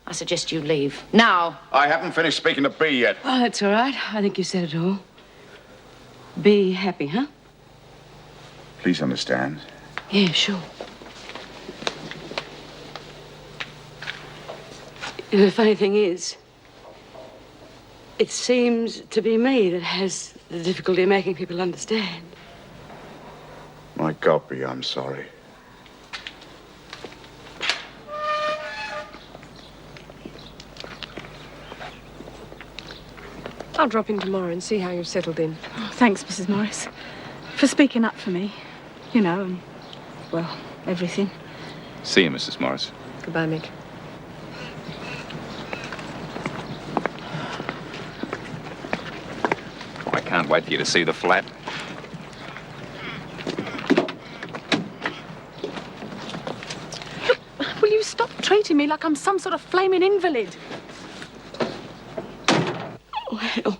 I suggest you leave. Now. I haven't finished speaking to B yet. Oh, that's all right. I think you said it all. Be happy, huh? Please understand. Yeah, sure. The funny thing is, it seems to be me that has the difficulty of making people understand. My God, B, I'm sorry. I'll drop in tomorrow and see how you've settled in. Oh, thanks, Mrs. Morris, for speaking up for me. You know, and, well, everything. See you, Mrs. Morris. Goodbye, Mick. I can't wait for you to see the flat. Look, will you stop treating me like I'm some sort of flaming invalid? Well,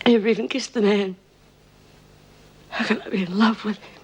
I never even kissed the man. How can I be in love with him?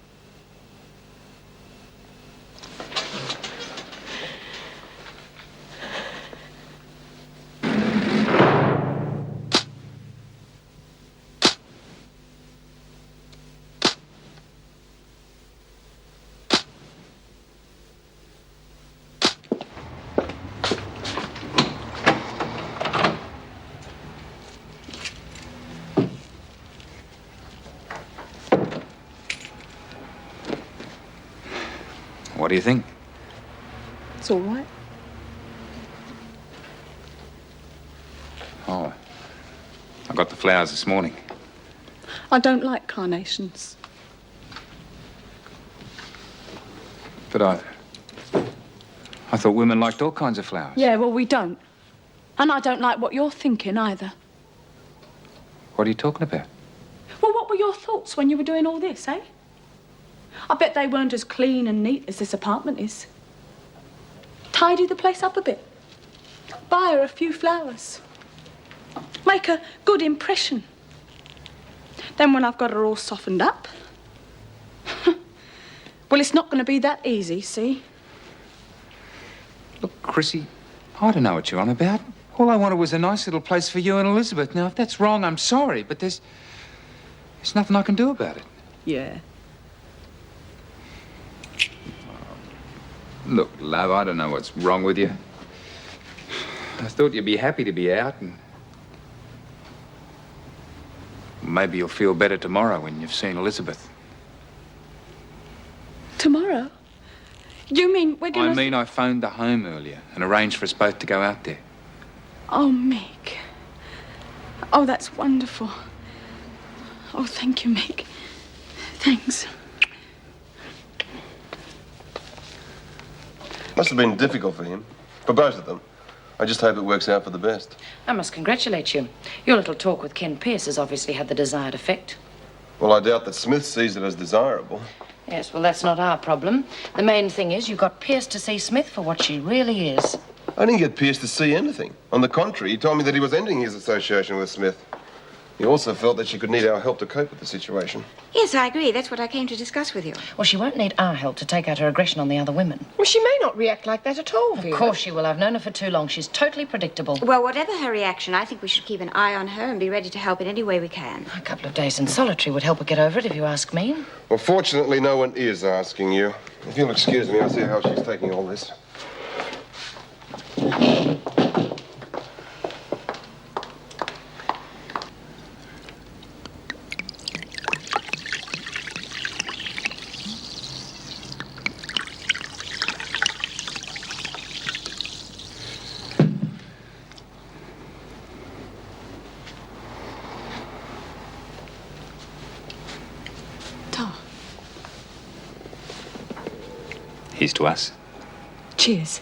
What do you think? It's all right. Oh, I got the flowers this morning. I don't like carnations. But I thought women liked all kinds of flowers. Yeah, well, we don't. And I don't like what you're thinking either. What are you talking about? Well, what were your thoughts when you were doing all this, eh? I bet they weren't as clean and neat as this apartment is. Tidy the place up a bit. Buy her a few flowers. Make a good impression. Then when I've got her all softened up... well, it's not going to be that easy, see? Look, Chrissy, I don't know what you're on about. All I wanted was a nice little place for you and Elizabeth. Now, if that's wrong, I'm sorry, but there's nothing I can do about it. Yeah. Look, love, I don't know what's wrong with you. I thought you'd be happy to be out, and maybe you'll feel better tomorrow when you've seen Elizabeth. Tomorrow? You mean we're gonna... I mean, I phoned the home earlier and arranged for us both to go out there. Oh, Mick. Oh, that's wonderful. Oh, thank you, Mick. Thanks. Must have been difficult for him, for both of them. I just hope it works out for the best. I must congratulate you. Your little talk with Ken Pierce has obviously had the desired effect. Well, I doubt that Smith sees it as desirable. Yes, well, that's not our problem. The main thing is you got Pierce to see Smith for what she really is. I didn't get Pierce to see anything. On the contrary, he told me that he was ending his association with Smith. He also felt that she could need our help to cope with the situation. Yes, I agree. That's what I came to discuss with you. Well, she won't need our help to take out her aggression on the other women. Well, she may not react like that at all, Of Vera. course she will. I've known her for too long. She's totally predictable. Well, whatever her reaction, I think we should keep an eye on her and be ready to help in any way we can. A couple of days in solitary would help her get over it, if you ask me. Well, fortunately, no one is asking you. If you'll excuse me, I'll see how she's taking all this. Here's to us. Cheers.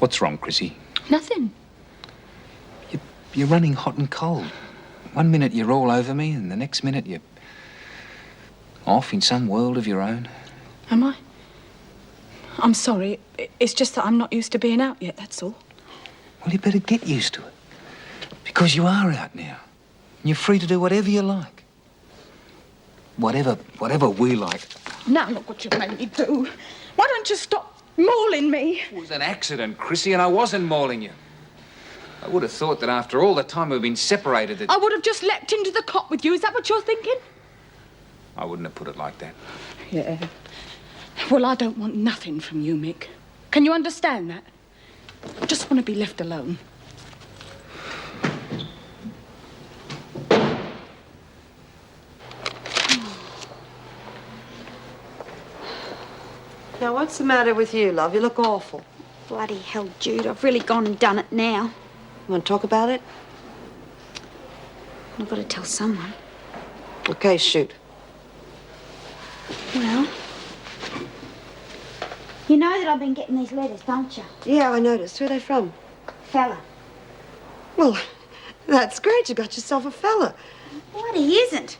What's wrong, Chrissy? Nothing. You're running hot and cold. One minute you're all over me, and the next minute you're off in some world of your own. Am I? I'm sorry. It's just that I'm not used to being out yet, that's all. Well, you better get used to it. Because you are out now. And you're free to do whatever you like. whatever we like. Now look what you've made me do. Why don't you stop mauling me? It was an accident, Chrissy, and I wasn't mauling you. I would have thought that after all the time we've been separated that... I would have just leapt into the cot with you. Is that what you're thinking? I wouldn't have put it like that. Yeah. Well, I don't want nothing from you, Mick. Can you understand that? I just want to be left alone. Now, what's the matter with you, love? You look awful. Bloody hell, Jude. I've really gone and done it now. You want to talk about it? I've got to tell someone. Okay, shoot. Well, you know that I've been getting these letters, don't you? Yeah, I noticed. Who are they from? Fella. Well, that's great. You got yourself a fella. Bloody isn't.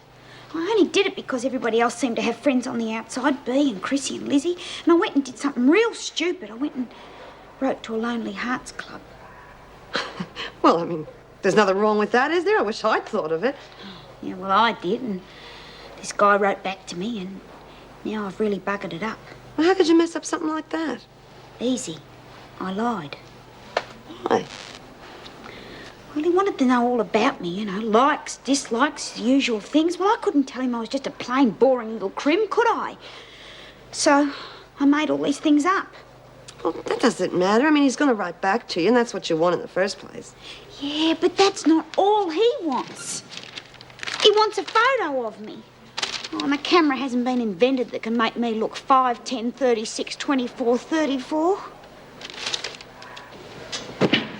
I only did it because everybody else seemed to have friends on the outside, Bea and Chrissy and Lizzie, and I went and did something real stupid. I went and wrote to a Lonely Hearts Club. Well, I mean, there's nothing wrong with that, is there? I wish I'd thought of it. Yeah, well, I did, and this guy wrote back to me, and now I've really buggered it up. Well, how could you mess up something like that? Easy. I lied. Why? Well, he wanted to know all about me, you know, likes, dislikes, the usual things. Well, I couldn't tell him I was just a plain, boring little crim, could I? So I made all these things up. Well, that doesn't matter. I mean, he's going to write back to you, and that's what you want in the first place. Yeah, but that's not all he wants. He wants a photo of me. Oh, and a camera hasn't been invented that can make me look 5, 10, 36, 24, 34.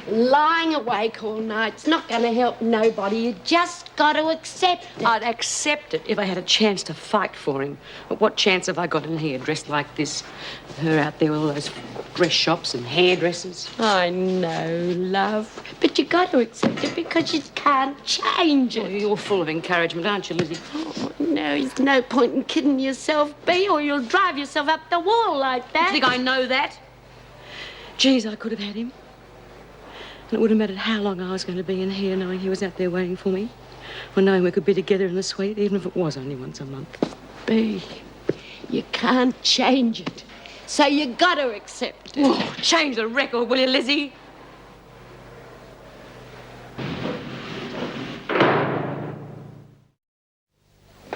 Lying awake all night's not going to help nobody. You just got to accept it. I'd accept it if I had a chance to fight for him. But what chance have I got in here dressed like this? Her out there with all those dress shops and hairdressers. I know, love. But you got to accept it because you can't change it. Oh, you're full of encouragement, aren't you, Lizzie? Oh, no, there's no point in kidding yourself, Bea, or you'll drive yourself up the wall like that. You think I know that? Geez, I could have had him. And it wouldn't have mattered how long I was going to be in here knowing he was out there waiting for me. Or knowing we could be together in the suite, even if it was only once a month. Bea, you can't change it. So you got to accept it. Oh, change the record, will you, Lizzie?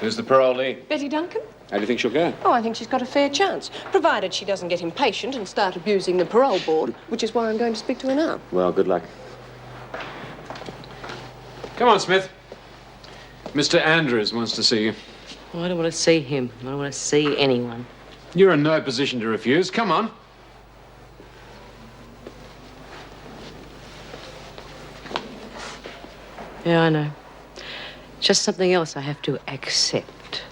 Who's the parolee? Betty Duncan? How do you think she'll go? Oh, I think she's got a fair chance, provided she doesn't get impatient and start abusing the parole board, which is why I'm going to speak to her now. Well, good luck. Come on, Smith. Mr. Andrews wants to see you. Oh, I don't want to see him. I don't want to see anyone. You're in no position to refuse. Come on. Yeah, I know. Just something else I have to accept.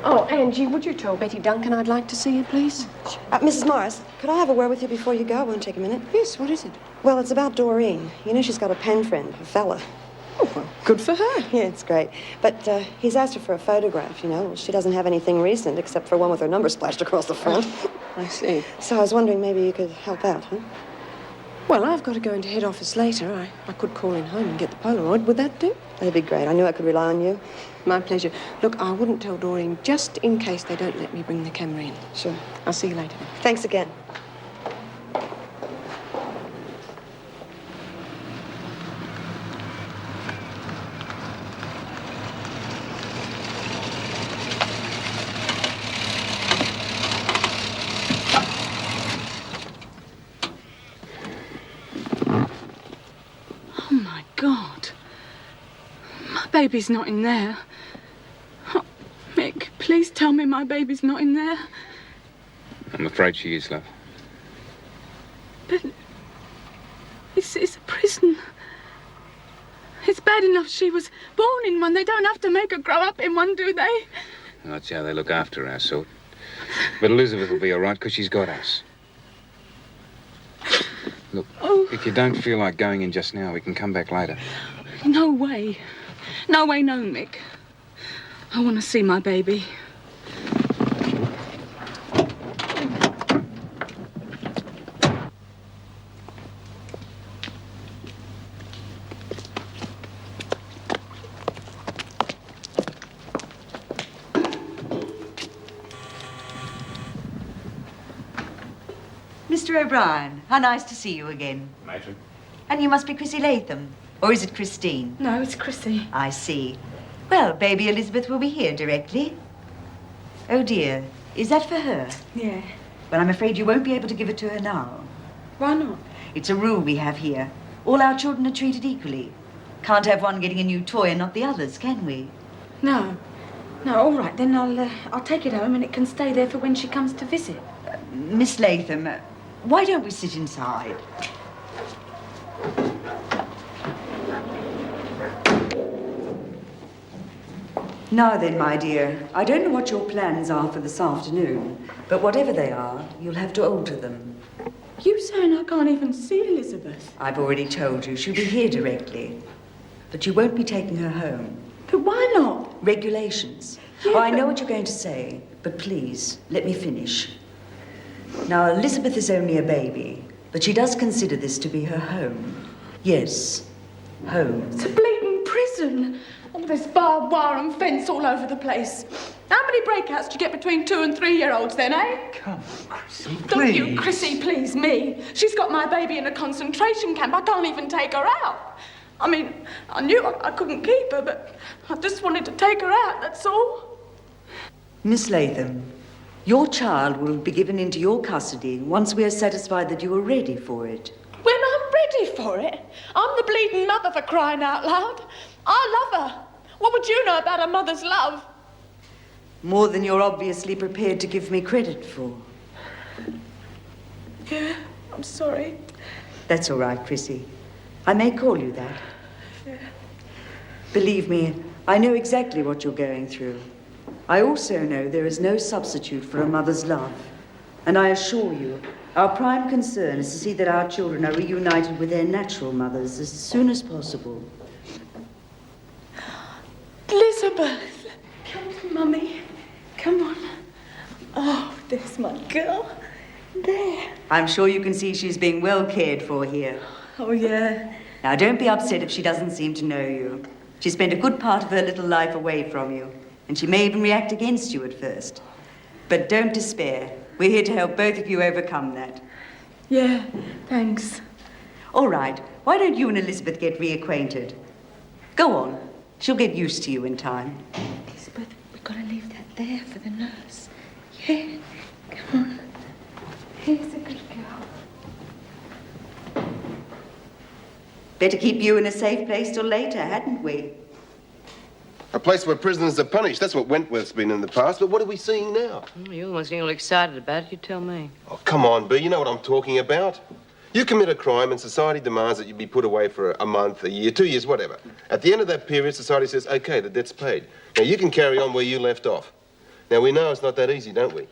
Oh, Angie, would you tell Betty Duncan I'd like to see her, please? Mrs. Morris, could I have a word with you before you go? It won't take a minute. Yes, what is it? Well, it's about Doreen. You know she's got a pen friend, a fella. Oh, well, good for her. Yeah, it's great. But he's asked her for a photograph, you know. She doesn't have anything recent except for one with her number splashed across the front. I see. So I was wondering maybe you could help out, huh? Well, I've got to go into head office later. I could call in home and get the Polaroid. Would that do? That'd be great. I knew I could rely on you. My pleasure. Look, I wouldn't tell Doreen just in case they don't let me bring the camera in. Sure. I'll see you later. Thanks again. Oh, my God. My baby's not in there. Oh, Mick, please tell me my baby's not in there. I'm afraid she is, love. But it's a prison. It's bad enough she was born in one. They don't have to make her grow up in one, do they? Well, that's how they look after our sort. But Elizabeth will be all right because she's got us. Look, if you don't feel like going in just now, we can come back later. No way. No way, no, Mick. I want to see my baby. Mr. O'Brien. How nice to see you again. Matron. And you must be Chrissy Latham. Or is it Christine? No, it's Chrissy. I see. Well, baby Elizabeth will be here directly. Oh, dear. Is that for her? Yeah. Well, I'm afraid you won't be able to give it to her now. Why not? It's a rule we have here. All our children are treated equally. Can't have one getting a new toy and not the others, can we? No. No, all right, then I'll take it home and it can stay there for when she comes to visit. Miss Latham, why don't we sit inside? Now then, my dear, I don't know what your plans are for this afternoon, but whatever they are, you'll have to alter them. You saying I can't even see Elizabeth? I've already told you she'll be here directly, but you won't be taking her home. But why not? Regulations. Yeah, Oh, I know what you're going to say, but please, let me finish. Now, Elizabeth is only a baby, but she does consider this to be her home. Yes, home. It's a bleeding prison. All this barbed wire and fence all over the place. How many breakouts do you get between 2 and 3-year-olds then, eh? Come on, Chrissy, Don't you, Chrissy, please me. She's got my baby in a concentration camp. I can't even take her out. I mean, I knew I couldn't keep her, but I just wanted to take her out, that's all. Miss Latham, your child will be given into your custody once we are satisfied that you are ready for it. When I'm ready for it? I'm the bleeding mother, for crying out loud. I love her. What would you know about a mother's love? More than you're obviously prepared to give me credit for. Yeah, I'm sorry. That's all right, Chrissy. I may call you that. Yeah. Believe me, I know exactly what you're going through. I also know there is no substitute for a mother's love. And I assure you, our prime concern is to see that our children are reunited with their natural mothers as soon as possible. Elizabeth! Come on, Mummy. Come on. Oh, there's my girl. There. I'm sure you can see she's being well cared for here. Oh, yeah. Now, don't be upset if she doesn't seem to know you. She spent a good part of her little life away from you, and she may even react against you at first. But don't despair. We're here to help both of you overcome that. Yeah, thanks. All right. Why don't you and Elizabeth get reacquainted? Go on. She'll get used to you in time. Elizabeth, we've got to leave that there for the nurse. Yeah? Come on. Here's a good girl. Better keep you in a safe place till later, hadn't we? A place where prisoners are punished. That's what Wentworth's been in the past, but what are we seeing now? You're almost getting all excited about it. You tell me. Oh, come on, Bea. You know what I'm talking about. You commit a crime and society demands that you be put away for a month, a year, 2 years, whatever. At the end of that period, society says, OK, the debt's paid. Now, you can carry on where you left off. Now, we know it's not that easy, don't we?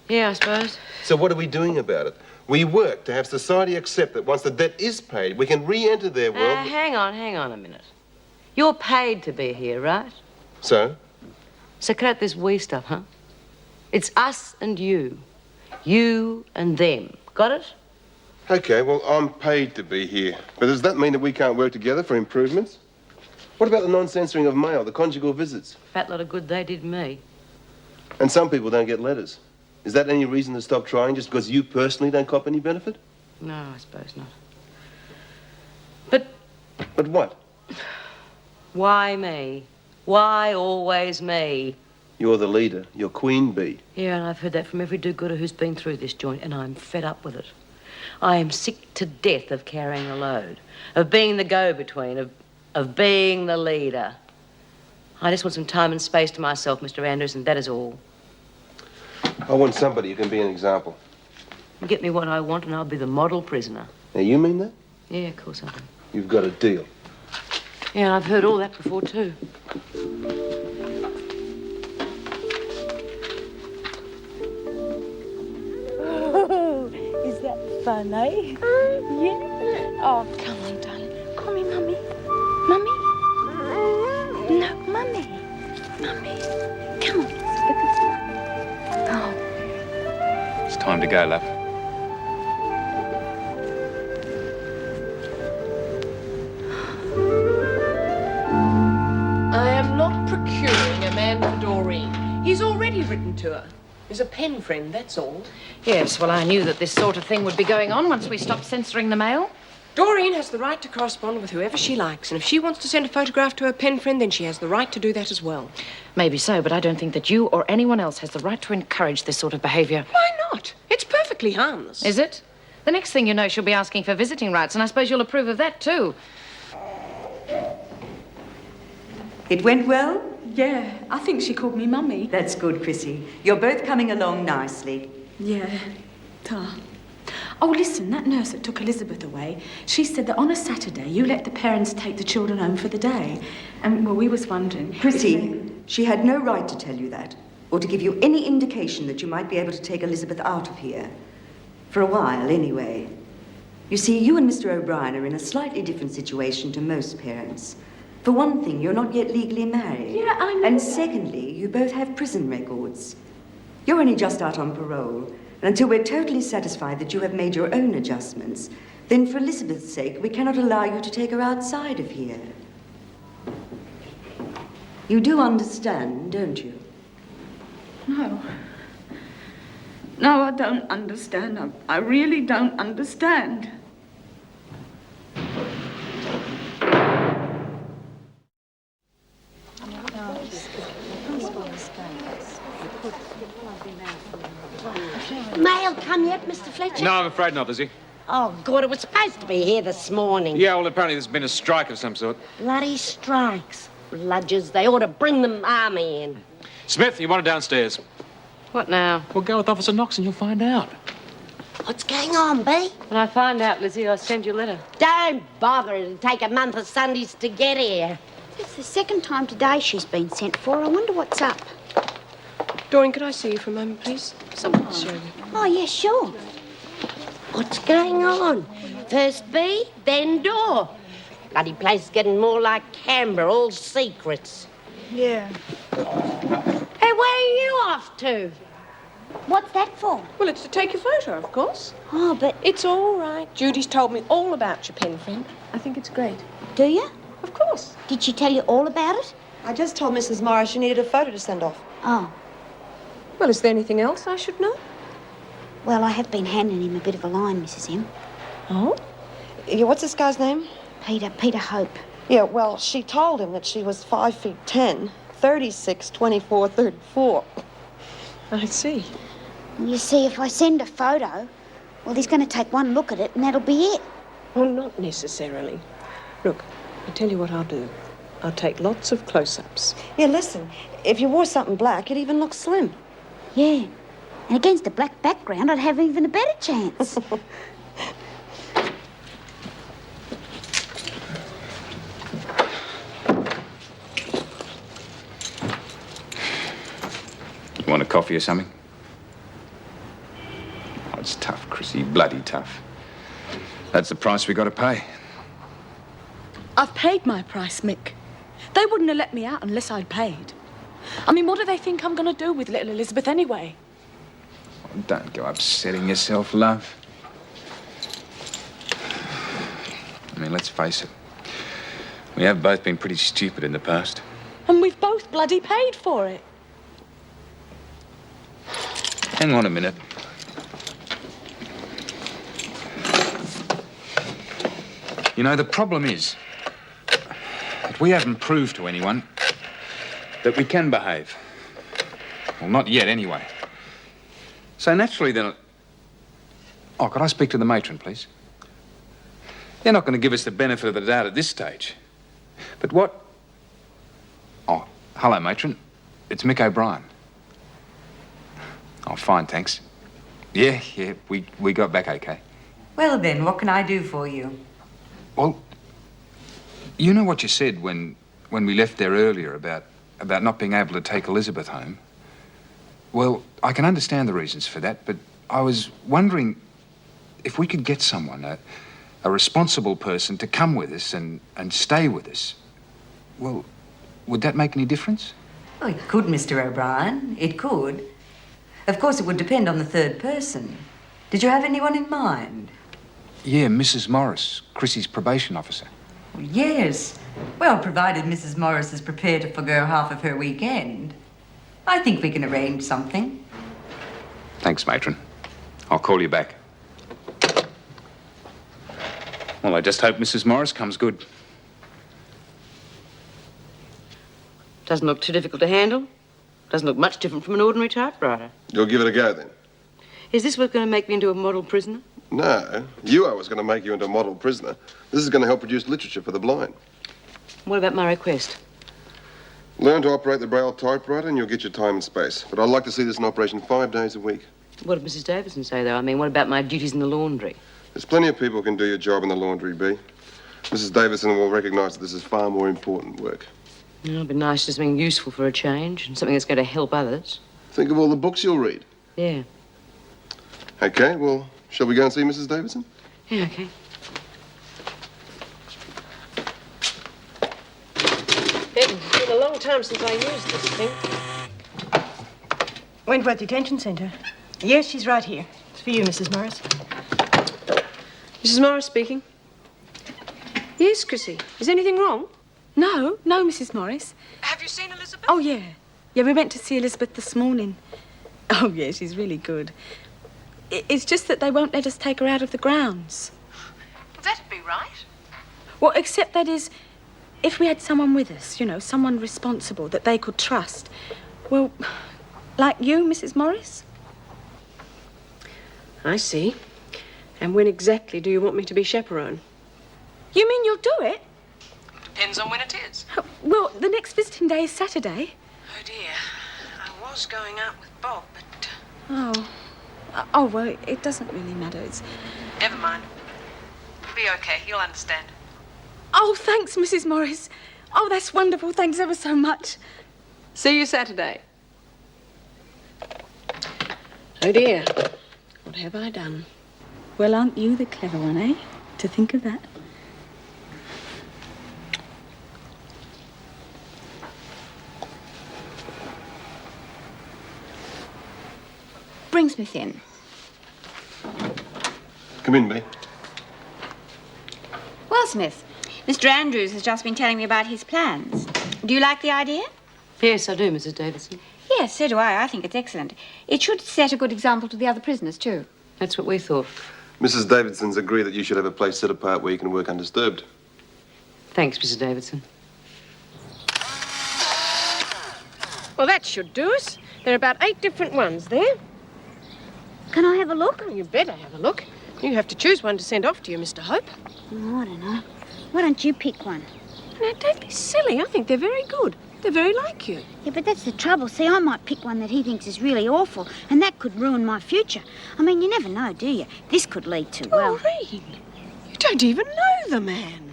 Yeah, I suppose. So what are we doing about it? We work to have society accept that once the debt is paid, we can re-enter their world. Hang on a minute. You're paid to be here, right? So? So cut out this we stuff, huh? It's us and you. You and them. Got it? OK, well, I'm paid to be here. But does that mean that we can't work together for improvements? What about the non-censoring of mail, the conjugal visits? Fat lot of good they did me. And some people don't get letters. Is that any reason to stop trying just because you personally don't cop any benefit? No, I suppose not. But what? Why me? Why always me? You're the leader. You're Queen Bee. Yeah, and I've heard that from every do-gooder who's been through this joint, and I'm fed up with it. I am sick to death of carrying a load, of being the go-between, of being the leader. I just want some time and space to myself, Mr. Andrews, and that is all. I want somebody who can be an example. Get me what I want, and I'll be the model prisoner. Now, you mean that? Yeah, of course I do. You've got a deal. Yeah, and I've heard all that before, too. Oh, is that fun, eh? Yeah. Oh, come on, darling. Call me Mummy. Mummy? No, Mummy. Mummy. Come on, let's look. Oh. It's time to go, love. I am not procuring a man for Doreen. He's already written to her. is a pen friend, that's all. Yes, well, I knew that this sort of thing would be going on once we stopped censoring the mail. Doreen has the right to correspond with whoever she likes, and if she wants to send a photograph to her pen friend, then she has the right to do that as well. Maybe so, but I don't think that you or anyone else has the right to encourage this sort of behaviour. Why not? It's perfectly harmless. Is it? The next thing you know, she'll be asking for visiting rights, and I suppose you'll approve of that, too. It went well? Yeah, I think she called me Mummy. That's good, Chrissy. You're both coming along nicely. Yeah, ta. Oh, listen, that nurse that took Elizabeth away, she said that on a Saturday you let the parents take the children home for the day. And, well, we was wondering... Chrissy, she had no right to tell you that, or to give you any indication that you might be able to take Elizabeth out of here. For a while, anyway. You see, you and Mr. O'Brien are in a slightly different situation to most parents. For one thing, you're not yet legally married. Yeah, I know. And secondly, you both have prison records. You're only just out on parole. And until we're totally satisfied that you have made your own adjustments, then for Elizabeth's sake, we cannot allow you to take her outside of here. You do understand, don't you? No. No, I don't understand. I really don't understand. Mail come yet, Mr. Fletcher? No, I'm afraid not, is he? Oh, good. It was supposed to be here this morning. Yeah, well, apparently there's been a strike of some sort. Bloody strikes. Bludgers. They ought to bring the army in. Smith, you want it downstairs? What now? Well, go with Officer Knox and you'll find out. What's going on, Bee? When I find out, Lizzie, I'll send you a letter. Don't bother. It'll take a month of Sundays to get here. It's the second time today she's been sent for. I wonder what's up. Doreen, could I see you for a moment, please? Something to show you. Oh, yeah, sure. What's going on? First Bee, then Door. Bloody place is getting more like Canberra, all secrets. Yeah. Hey, where are you off to? What's that for? Well, it's to take your photo, of course. Oh, but... It's all right. Judy's told me all about your pen friend. I think it's great. Do you? Of course. Did she tell you all about it? I just told Mrs. Morris she needed a photo to send off. Oh. Well, is there anything else I should know? Well, I have been handing him a bit of a line, Mrs. M. Oh? Yeah, what's this guy's name? Peter Hope. Yeah, well, she told him that she was 5 feet 10, 36, 24, 34. I see. Well, you see, if I send a photo, well, he's going to take one look at it and that'll be it. Well, not necessarily. Look, I'll tell you what I'll do. I'll take lots of close-ups. Yeah, listen, if you wore something black, you'd even look slim. Yeah. And against a black background, I'd have even a better chance. You want a coffee or something? Oh, it's tough, Chrissy. Bloody tough. That's the price we got to pay. I've paid my price, Mick. They wouldn't have let me out unless I'd paid. I mean, what do they think I'm going to do with little Elizabeth anyway? Oh, don't go upsetting yourself, love. I mean, let's face it. We have both been pretty stupid in the past. And we've both bloody paid for it. Hang on a minute. You know, the problem is that we haven't proved to anyone that we can behave. Well, not yet, anyway. So naturally, then... Oh, could I speak to the matron, please? They're not going to give us the benefit of the doubt at this stage. But what... Oh, hello, matron. It's Mick O'Brien. Oh, fine, thanks. Yeah, we got back okay. Well, then, what can I do for you? Well, you know what you said when we left there earlier about not being able to take Elizabeth home? Well, I can understand the reasons for that, but I was wondering if we could get someone, a responsible person, to come with us and stay with us. Well, would that make any difference? Oh, it could, Mr. O'Brien. It could. Of course, it would depend on the third person. Did you have anyone in mind? Yeah, Mrs. Morris, Chrissy's probation officer. Well, yes. Well, provided Mrs. Morris is prepared to forgo half of her weekend. I think we can arrange something. Thanks, matron. I'll call you back. Well, I just hope Mrs. Morris comes good. Doesn't look too difficult to handle. Doesn't look much different from an ordinary typewriter. You'll give it a go, then? Is this what's going to make me into a model prisoner? No. I was going to make you into a model prisoner. This is going to help produce literature for the blind. What about my request? Learn to operate the Braille typewriter and you'll get your time and space. But I'd like to see this in operation 5 days a week. What did Mrs. Davidson say, though? I mean, what about my duties in the laundry? There's plenty of people who can do your job in the laundry, Bee. Mrs. Davidson will recognise that this is far more important work. It'd be nice to do something useful for a change and something that's going to help others. Think of all the books you'll read. Yeah. Okay, well, shall we go and see Mrs. Davidson? Yeah, okay. It's been a long time since I used this thing. Wentworth Detention Centre. Yes, she's right here. It's for you, Mrs. Morris. Mrs. Morris speaking. Yes, Chrissy. Is anything wrong? No, Mrs. Morris. Have you seen Elizabeth? Oh, yeah. Yeah, we went to see Elizabeth this morning. Oh, yeah, she's really good. It's just that they won't let us take her out of the grounds. Well, that'd be right. Well, except that is, if we had someone with us, you know, someone responsible that they could trust. Well, like you, Mrs. Morris? I see. And when exactly do you want me to be chaperone? You mean you'll do it? Depends on when it is. Well, the next visiting day is Saturday. Oh, dear. I was going out with Bob, but... Oh, well, it doesn't really matter. It's... Never mind. It'll be okay. You'll understand. Oh, thanks, Mrs. Morris. Oh, that's wonderful. Thanks ever so much. See you Saturday. Oh, dear. What have I done? Well, aren't you the clever one, eh? To think of that. Bring Smith in. Come in, Bee. Well, Smith, Mr. Andrews has just been telling me about his plans. Do you like the idea? Yes, I do, Mrs. Davidson. Yes, so do I. I think it's excellent. It should set a good example to the other prisoners, too. That's what we thought. Mrs. Davidson's agreed that you should have a place set apart where you can work undisturbed. Thanks, Mrs. Davidson. Well, that should do us. There are about 8 different ones there. Can I have a look? You better have a look. You have to choose one to send off to you, Mr. Hope. Oh, I don't know. Why don't you pick one? Now, don't be silly. I think they're very good. They're very like you. Yeah, but that's the trouble. See, I might pick one that he thinks is really awful, and that could ruin my future. I mean, you never know, do you? This could lead to, well... Maureen, you don't even know the man.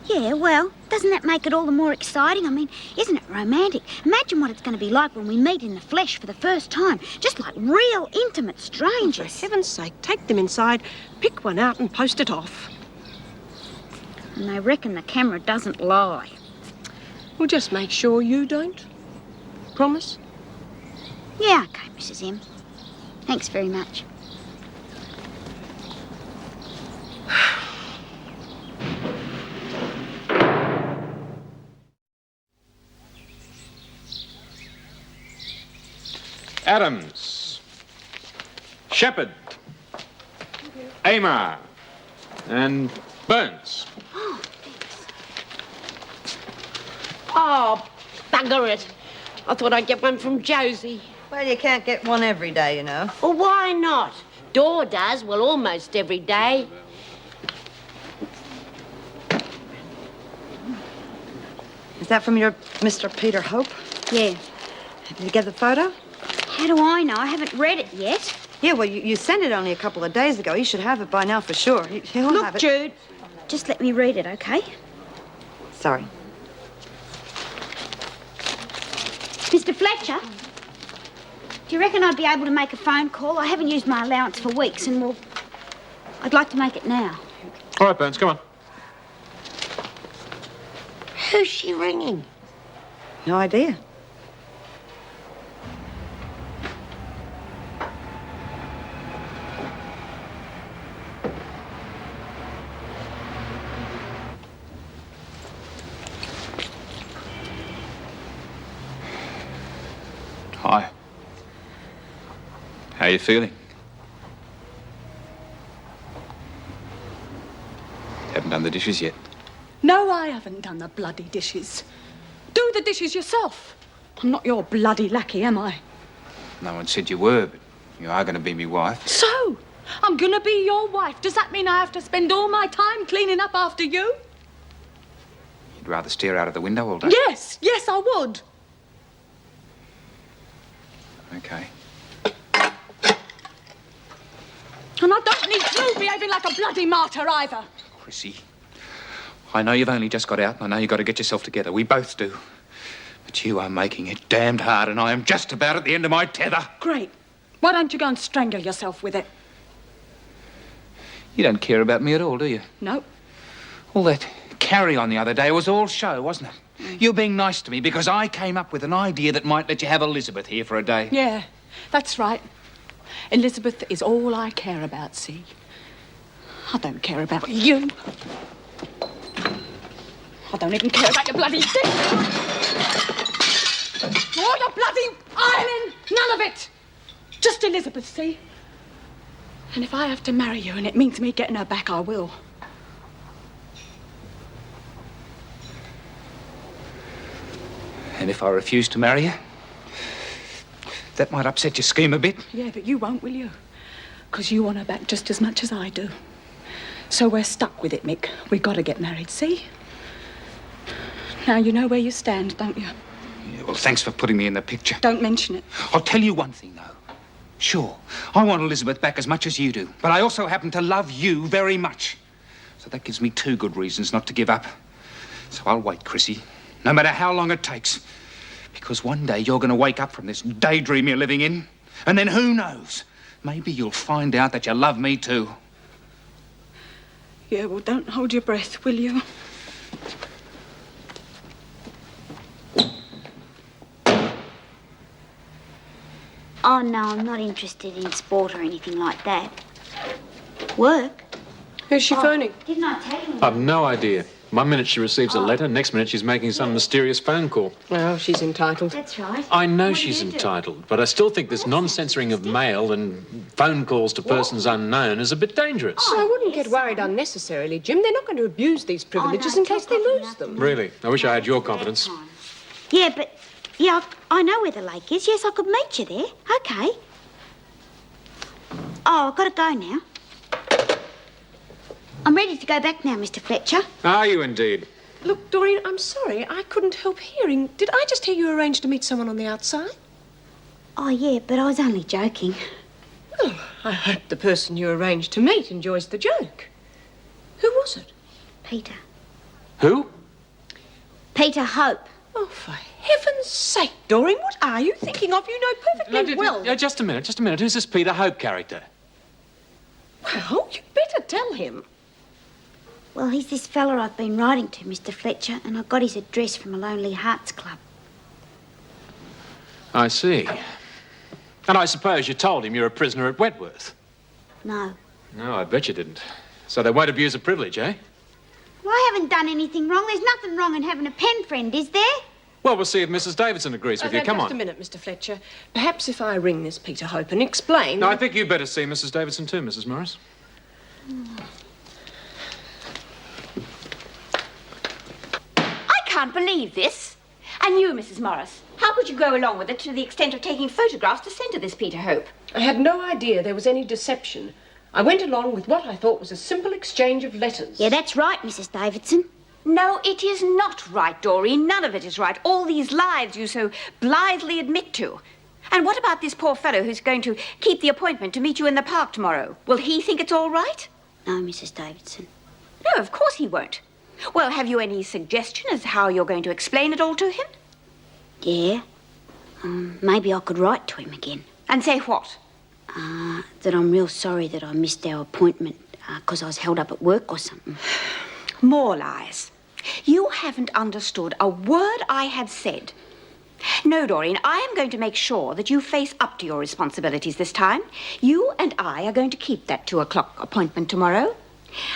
Yeah, well, doesn't that make it all the more exciting? I mean, isn't it romantic? Imagine what it's going to be like when we meet in the flesh for the first time. Just like real intimate strangers. For heaven's sake, take them inside, pick one out and post it off. And they reckon the camera doesn't lie. Well, just make sure you don't. Promise? Yeah, okay, Mrs. M. Thanks very much. Adams. Shepherd. Amar. And Burns. Oh, bugger it. I thought I'd get one from Josie. Well, you can't get one every day, you know. Well, why not? Dor does, well, almost every day. Is that from your Mr. Peter Hope? Yeah. Did you get the photo? How do I know? I haven't read it yet. Yeah, well, you sent it only a couple of days ago. You should have it by now for sure. He'll have it. Jude. Just let me read it, okay? Sorry. Mr. Fletcher? Do you reckon I'd be able to make a phone call? I haven't used my allowance for weeks and, well, I'd like to make it now. All right, Burns, come on. Who's she ringing? No idea. Hi. How you feeling? Haven't done the dishes yet. No, I haven't done the bloody dishes. Do the dishes yourself. I'm not your bloody lackey, am I? No one said you were, but you are going to be my wife. So, I'm gonna be your wife. Does that mean I have to spend all my time cleaning up after you? You'd rather stare out of the window all day? Yes, I would. Okay. And I don't need you behaving like a bloody martyr either. Chrissy, I know you've only just got out, and I know you've got to get yourself together. We both do. But you are making it damned hard, and I am just about at the end of my tether. Great. Why don't you go and strangle yourself with it? You don't care about me at all, do you? No. All that carry-on the other day was all show, wasn't it? You're being nice to me because I came up with an idea that might let you have Elizabeth here for a day. Yeah, that's right. Elizabeth is all I care about, see? I don't care about you. I don't even care about your bloody dick. Or your bloody ironing. None of it. Just Elizabeth, see? And if I have to marry you and it means me getting her back, I will. And if I refuse to marry you, that might upset your scheme a bit. Yeah, but you won't, will you? Because you want her back just as much as I do. So we're stuck with it, Mick. We got to get married, see? Now you know where you stand, don't you? Yeah, well, thanks for putting me in the picture. Don't mention it. I'll tell you one thing, though. Sure, I want Elizabeth back as much as you do, but I also happen to love you very much. So that gives me 2 good reasons not to give up. So I'll wait, Chrissy, no matter how long it takes. Because one day you're going to wake up from this daydream you're living in, and then who knows? Maybe you'll find out that you love me too. Yeah, well, don't hold your breath, will you? Oh, no, I'm not interested in sport or anything like that. Work? Who's she phoning? Didn't I tell you? I've no idea. One minute she receives a letter, next minute she's making some mysterious phone call. Well, she's entitled. That's right. I know she's entitled, but I still think this non-censoring of mail and phone calls to persons unknown is a bit dangerous. I wouldn't get worried unnecessarily, Jim. They're not going to abuse these privileges in case they lose them. Really? I wish I had your confidence. Yeah, but... Yeah, I know where the lake is. Yes, I could meet you there. OK. Oh, I've got to go now. I'm ready to go back now, Mr. Fletcher. Are you indeed? Look, Doreen, I'm sorry. I couldn't help hearing. Did I just hear you arrange to meet someone on the outside? Oh, yeah, but I was only joking. Well, I hope the person you arranged to meet enjoys the joke. Who was it? Peter. Who? Peter Hope. Oh, for heaven's sake, Doreen, what are you thinking of? You know perfectly well. Just a minute. Who's this Peter Hope character? Well, you'd better tell him. Well, he's this fella I've been writing to, Mr. Fletcher, and I got his address from a Lonely Hearts Club. I see. And I suppose you told him you're a prisoner at Wentworth? No. No, I bet you didn't. So they won't abuse a privilege, eh? Well, I haven't done anything wrong. There's nothing wrong in having a pen friend, is there? Well, we'll see if Mrs. Davidson agrees with you. Come on. Just a minute, Mr. Fletcher. Perhaps if I ring this Peter Hope and explain... No, I think you'd better see Mrs. Davidson too, Mrs. Morris. I can't believe this. And you, Mrs. Morris, how could you go along with it to the extent of taking photographs to send to this Peter Hope? I had no idea there was any deception. I went along with what I thought was a simple exchange of letters. Yeah, that's right, Mrs. Davidson. No, it is not right, Doreen. None of it is right. All these lies you so blithely admit to. And what about this poor fellow who's going to keep the appointment to meet you in the park tomorrow? Will he think it's all right? No, Mrs. Davidson. No, of course he won't. Well, have you any suggestion as to how you're going to explain it all to him? Yeah. Maybe I could write to him again. And say what? That I'm real sorry that I missed our appointment because I was held up at work or something. More lies. You haven't understood a word I have said. No, Doreen, I am going to make sure that you face up to your responsibilities this time. You and I are going to keep that 2 o'clock appointment tomorrow.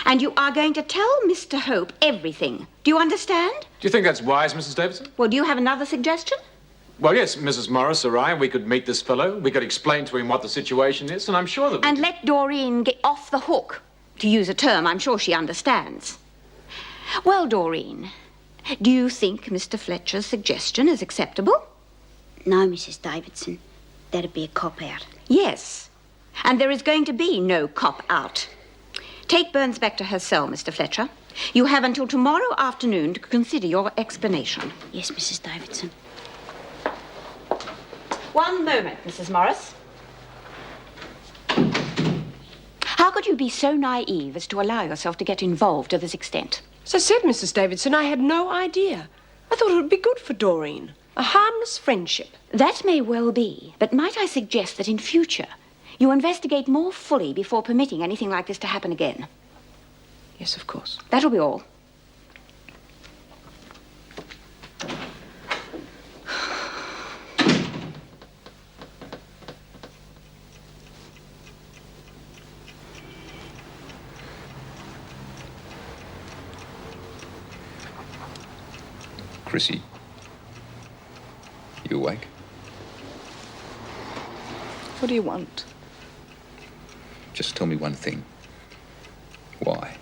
And you are going to tell Mr. Hope everything. Do you understand? Do you think that's wise, Mrs. Davidson? Well, do you have another suggestion? Well, yes, Mrs. Morris or we could meet this fellow. We could explain to him what the situation is, and I'm sure that... And let Doreen get off the hook, to use a term I'm sure she understands. Well, Doreen, do you think Mr. Fletcher's suggestion is acceptable? No, Mrs. Davidson. That'd be a cop-out. Yes, and there is going to be no cop-out. Take Burns back to her cell, Mr. Fletcher. You have until tomorrow afternoon to consider your explanation. Yes, Mrs. Davidson. One moment, Mrs. Morris. How could you be so naive as to allow yourself to get involved to this extent? As I said, Mrs. Davidson, I had no idea. I thought it would be good for Doreen. A harmless friendship. That may well be, but might I suggest that in future you investigate more fully before permitting anything like this to happen again? Yes, of course. That'll be all. Chrissy, you awake? What do you want? Just tell me one thing. Why?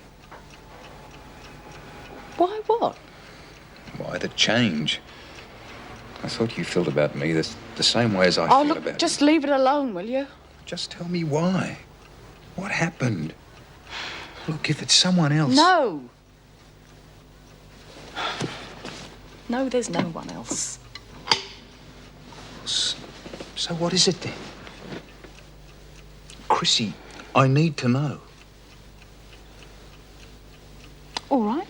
Why what? Why the change? I thought you felt about me the same way as I feel look, about just leave it alone, will you? Just tell me why. What happened? Look, if it's someone else... No. No, there's no one else. So what is it then? Chrissy, I need to know. All right.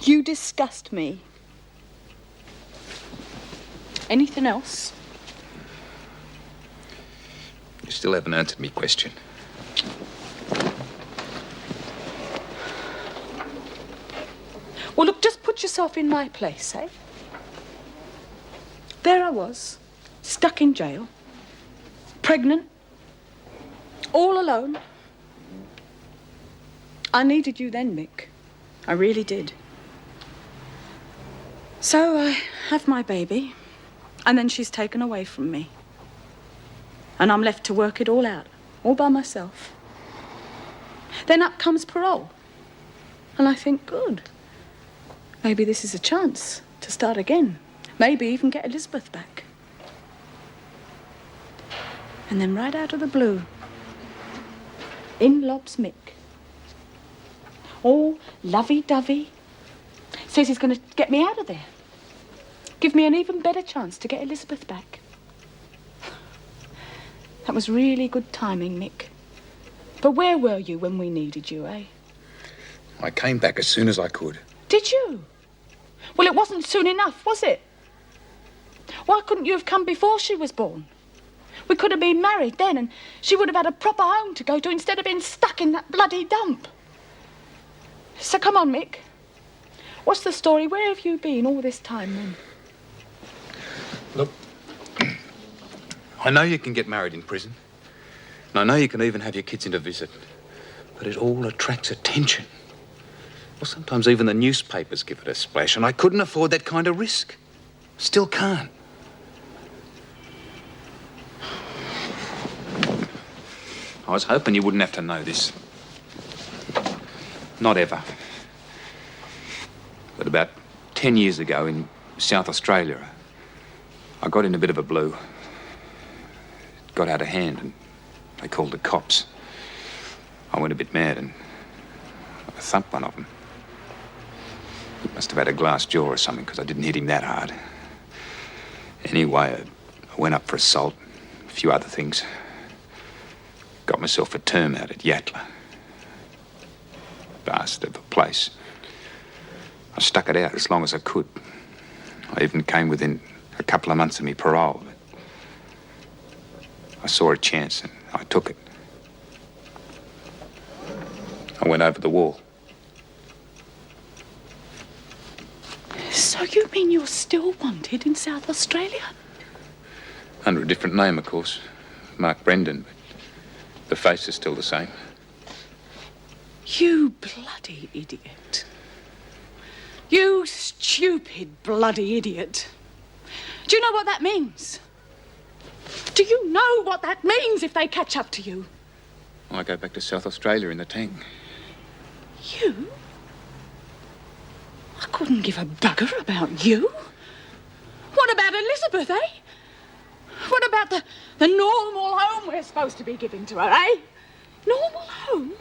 You disgust me. Anything else? You still haven't answered me question. Well, look, just put yourself in my place, eh? There I was, stuck in jail, pregnant, all alone. I needed you then, Mick. I really did. So I have my baby, and then she's taken away from me. And I'm left to work it all out, all by myself. Then up comes parole. And I think, good. Maybe this is a chance to start again. Maybe even get Elizabeth back. And then right out of the blue, in lobs Mick. All lovey-dovey. Says he's going to get me out of there. Give me an even better chance to get Elizabeth back. That was really good timing, Mick. But where were you when we needed you, eh? I came back as soon as I could. Did you? Well, it wasn't soon enough, was it? Why couldn't you have come before she was born? We could have been married then, and she would have had a proper home to go to instead of being stuck in that bloody dump. So come on, Mick. What's the story? Where have you been all this time, then? Look, I know you can get married in prison, and I know you can even have your kids in to visit, but it all attracts attention. Well, sometimes even the newspapers give it a splash, and I couldn't afford that kind of risk. Still can't. I was hoping you wouldn't have to know this. Not ever. But about 10 years ago in South Australia, I got in a bit of a blue. It got out of hand and they called the cops. I went a bit mad and I thumped one of them. He must have had a glass jaw or something because I didn't hit him that hard. Anyway, I went up for assault, a few other things. Got myself a term out at Yatla. Bastard of a place. I stuck it out as long as I could. I even came within a couple of months of me parole. But I saw a chance and I took it. I went over the wall. So you mean you're still wanted in South Australia? Under a different name, of course. Mark Brendan, but the face is still the same. You bloody idiot. You stupid bloody idiot. Do you know what that means? Do you know what that means if they catch up to you? I go back to South Australia in the tank. You? I couldn't give a bugger about you. What about Elizabeth, eh? What about the normal home we're supposed to be giving to her, eh? Normal home?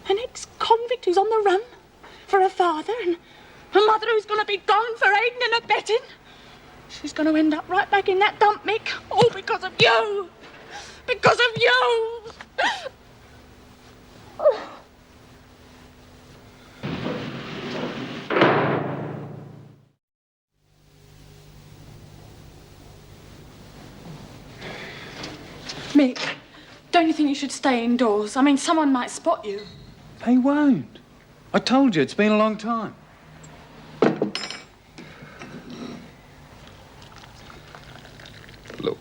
An ex-convict who's on the run for a father and a mother who's going to be gone for aiding and abetting. She's going to end up right back in that dump, Mick, all because of you. Because of you. Mick, don't you think you should stay indoors? I mean, someone might spot you. They won't. I told you, it's been a long time. Look,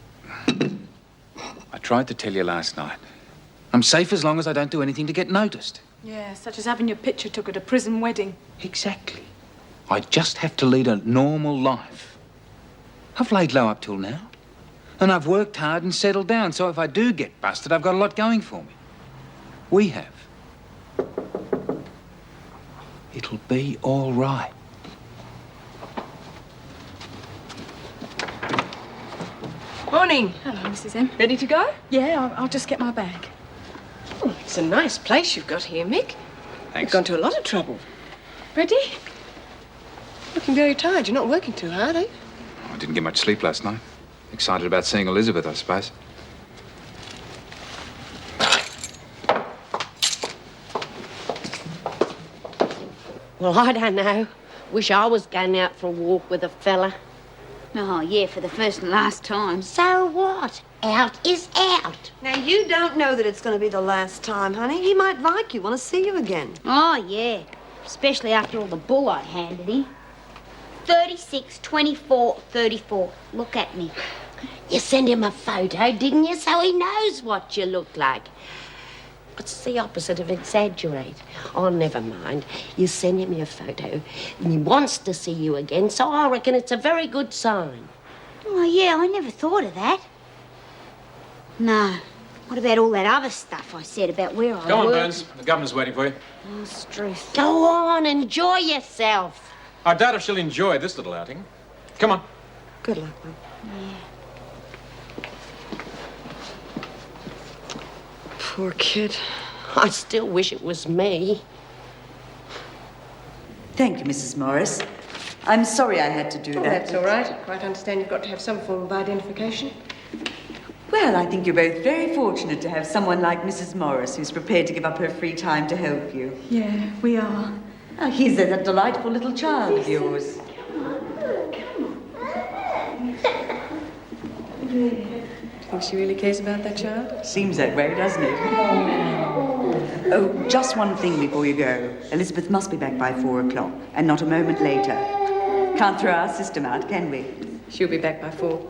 I tried to tell you last night. I'm safe as long as I don't do anything to get noticed. Yeah, such as having your picture took at a prison wedding. Exactly. I just have to lead a normal life. I've laid low up till now. And I've worked hard and settled down, so if I do get busted, I've got a lot going for me. We have. It'll be all right. Morning. Hello, Mrs. M. Ready to go? Yeah, I'll just get my bag. Oh, it's a nice place you've got here, Mick. Thanks. You've gone to a lot of trouble. Ready? Looking very tired. You're not working too hard, eh? I didn't get much sleep last night. Excited about seeing Elizabeth, I suppose. Well, I don't know. Wish I was going out for a walk with a fella. Oh, yeah, for the first and last time. So what? Out is out. Now, you don't know that it's going to be the last time, honey. He might like you, want to see you again. Oh, yeah. Especially after all the bull I handed him. 36, 24, 34. Look at me. You sent him a photo, didn't you? So he knows what you look like. It's the opposite of exaggerate. Oh, never mind. You send him your photo, and he wants to see you again, so I reckon it's a very good sign. Oh, yeah, I never thought of that. No. What about all that other stuff I said about where I Go on, work? Burns. The governor's waiting for you. Oh, Struth. Go on, enjoy yourself. I doubt if she'll enjoy this little outing. Come on. Good luck, Mum. Yeah. Poor kid. I still wish it was me. Thank you, Mrs. Morris. I'm sorry I had to do Oh, that. that's all right. I quite understand you've got to have some form of identification. Well, I think you're both very fortunate to have someone like Mrs. Morris who's prepared to give up her free time to help you. Yeah, we are. Oh, he's a delightful little child of yours. Do you think she really cares about that child? Seems that way, doesn't it? Oh, just one thing before you go. Elizabeth must be back by 4 o'clock, and not a moment later. Can't throw our system out, can we? She'll be back by 4.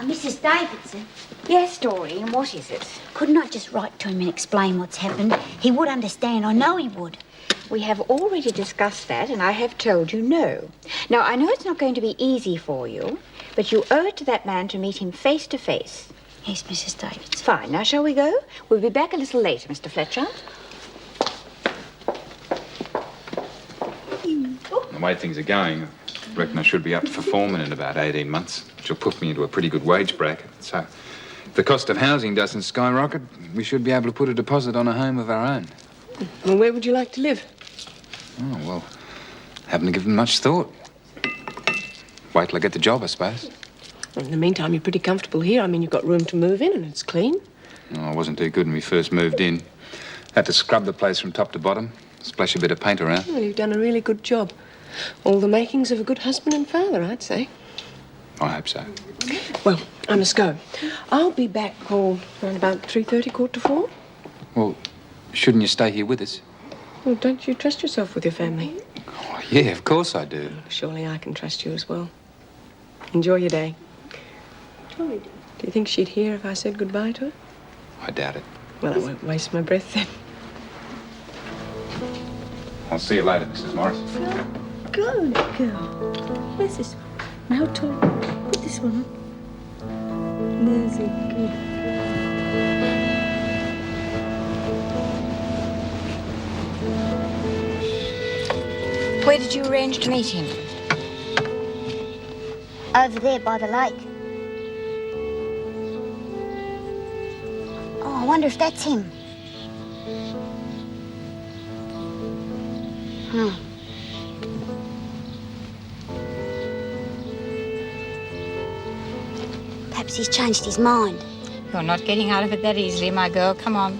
Mrs. Davidson. Yes, Doreen, what is it? Couldn't I just write to him and explain what's happened? He would understand. I know he would. We have already discussed that, and I have told you no. Now, I know it's not going to be easy for you, but you owe it to that man to meet him face to face. Yes, Mrs. Davidson. Fine. Now, shall we go? We'll be back a little later, Mr. Fletcher. The way things are going, I reckon I should be up for foreman in about 18 months, which will put me into a pretty good wage bracket. So, if the cost of housing doesn't skyrocket, we should be able to put a deposit on a home of our own. Well, where would you like to live? Oh, well, haven't given much thought. Wait till I get the job, I suppose. Well, in the meantime, you're pretty comfortable here. I mean, you've got room to move in and it's clean. Oh, I wasn't too good when we first moved in. Had to scrub the place from top to bottom, splash a bit of paint around. Well, you've done a really good job. All the makings of a good husband and father, I'd say. I hope so. Well, I must go. I'll be back around about 3:30, 3:45. Well, shouldn't you stay here with us? Well, don't you trust yourself with your family? Oh, yeah, of course I do. Surely I can trust you as well. Enjoy your day. Do you think she'd hear if I said goodbye to her? I doubt it. Well, I won't waste my breath then. I'll see you later, Mrs. Morris. Good girl. Where's this one? Now, Tori, put this one on. There's it. Good. Where did you arrange to meet him? Over there by the lake. Oh, I wonder if that's him. Huh. Perhaps he's changed his mind. You're not getting out of it that easily, my girl. Come on.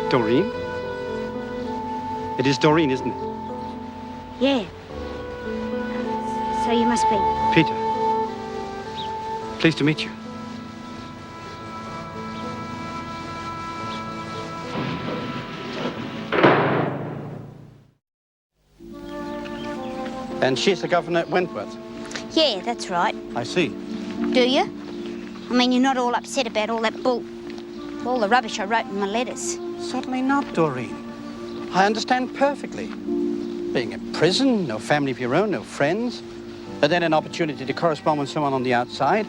Doreen? It is Doreen, isn't it? Yeah. So you must be... Peter. Pleased to meet you. And she's the governor at Wentworth? Yeah, that's right. I see. Do you? I mean, you're not all upset about all that all the rubbish I wrote in my letters. Certainly not, Doreen. I understand perfectly. Being in prison, no family of your own, no friends, and then an opportunity to correspond with someone on the outside.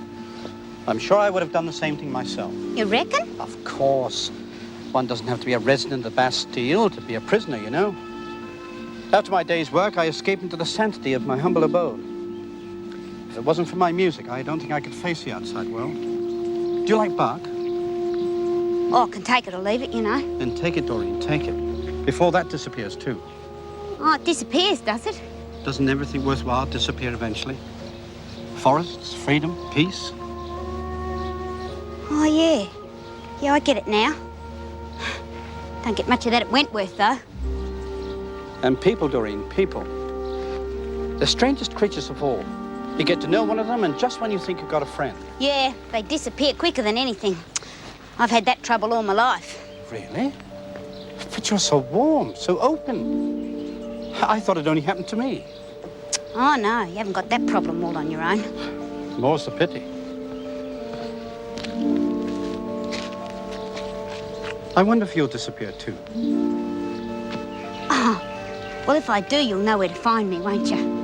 I'm sure I would have done the same thing myself. You reckon? Of course. One doesn't have to be a resident of the Bastille to be a prisoner, you know. After my day's work, I escape into the sanctity of my humble abode. If it wasn't for my music, I don't think I could face the outside world. Do you like Bach? Oh, I can take it or leave it, you know. Then take it, Doreen, take it. Before that disappears, too. Oh, it disappears, does it? Doesn't everything worthwhile disappear eventually? Forests, freedom, peace. Oh, yeah. Yeah, I get it now. Don't get much of that at Wentworth, though. And people, Doreen, people. The strangest creatures of all. You get to know one of them, and just when you think you've got a friend. Yeah, they disappear quicker than anything. I've had that trouble all my life. Really? But you're so warm, so open. I thought it only happened to me. Oh, no, you haven't got that problem all on your own. More's the pity. I wonder if you'll disappear, too. Oh, well, if I do, you'll know where to find me, won't you?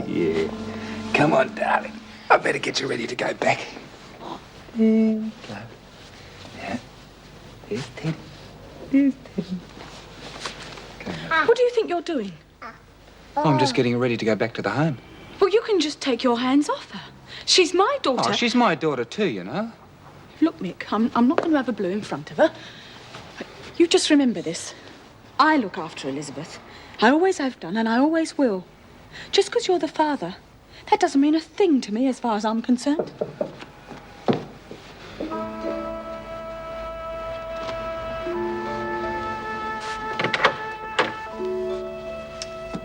Yeah. Come on, darling. I better get you ready to go back. There we go. Yeah. There's Teddy. There's Teddy. What do you think you're doing? I'm just getting ready to go back to the home. Well, you can just take your hands off her. She's my daughter. Oh, she's my daughter too, you know. Look, Mick, I'm not going to have a blue in front of her. You just remember this. I look after Elizabeth. I always have done, and I always will. Just because you're the father, that doesn't mean a thing to me as far as I'm concerned.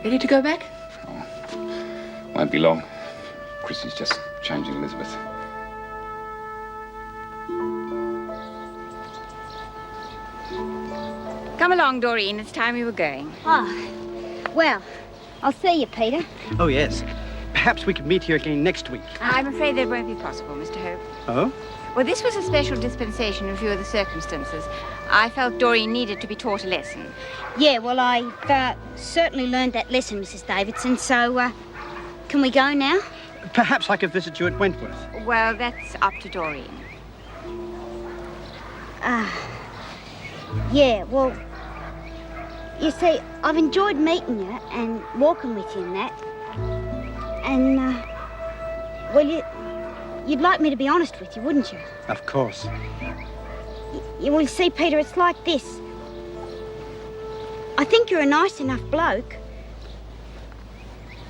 Ready to go back? Oh, won't be long. Chrissy's just changing Elizabeth. Come along, Doreen. It's time we were going. Oh, well, I'll see you, Peter. Oh, yes. Perhaps we could meet here again next week. I'm afraid that won't be possible, Mr. Hope. Oh? Well, this was a special dispensation in view of the circumstances. I felt Doreen needed to be taught a lesson. Yeah, well, I've certainly learned that lesson, Mrs. Davidson, so, can we go now? Perhaps I could visit you at Wentworth. Well, that's up to Doreen. Yeah, well, you see, I've enjoyed meeting you and walking with you and that. And, well, you'd like me to be honest with you, wouldn't you? Of course. Well, you see, Peter, it's like this. I think you're a nice enough bloke,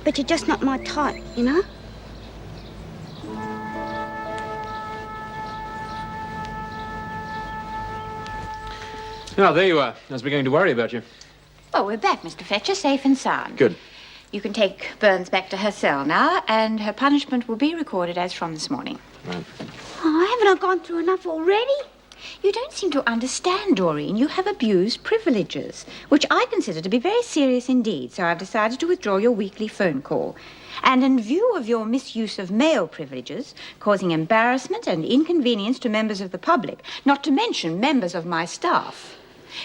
but you're just not my type, you know? Oh, there you are. I was beginning to worry about you. Oh, we're back, Mr. Fletcher, safe and sound. Good. You can take Burns back to her cell now, and her punishment will be recorded as from this morning. Right. Oh, haven't I gone through enough already? You don't seem to understand, Doreen. You have abused privileges, which I consider to be very serious indeed, so I've decided to withdraw your weekly phone call. And in view of your misuse of mail privileges, causing embarrassment and inconvenience to members of the public, not to mention members of my staff,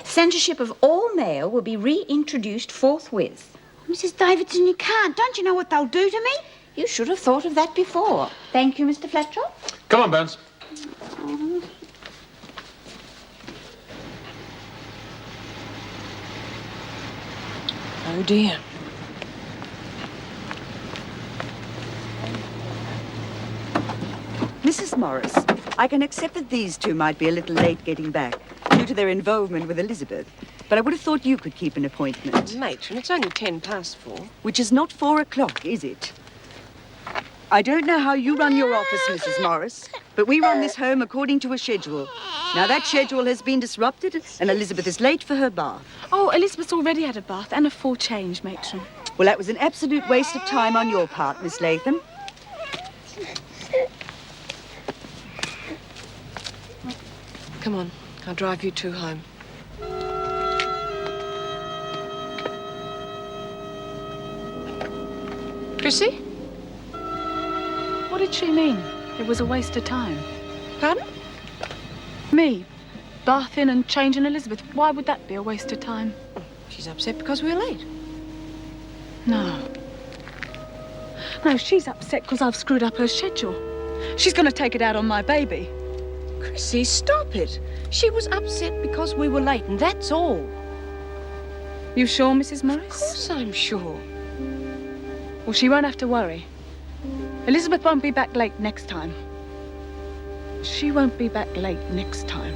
censorship of all mail will be reintroduced forthwith. Mrs. Davidson, you can't. Don't you know what they'll do to me? You should have thought of that before. Thank you, Mr. Fletcher. Come on, Burns. Oh, dear. Mrs. Morris, I can accept that these two might be a little late getting back due to their involvement with Elizabeth, but I would have thought you could keep an appointment. Matron, it's only 4:10. Which is not 4 o'clock, is it? I don't know how you run your office, Mrs. Morris, but we run this home according to a schedule. Now, that schedule has been disrupted, and Elizabeth is late for her bath. Oh, Elizabeth's already had a bath and a full change, matron. Well, that was an absolute waste of time on your part, Miss Latham. Come on, I'll drive you two home. Chrissy? What did she mean? It was a waste of time. Pardon? Me, bathing and changing Elizabeth. Why would that be a waste of time? She's upset because we're late. No. No, she's upset because I've screwed up her schedule. She's going to take it out on my baby. Chrissy, stop it. She was upset because we were late, and that's all. You sure, Mrs. Morris? Of course I'm sure. Well, she won't have to worry. Elizabeth won't be back late next time. She won't be back late next time.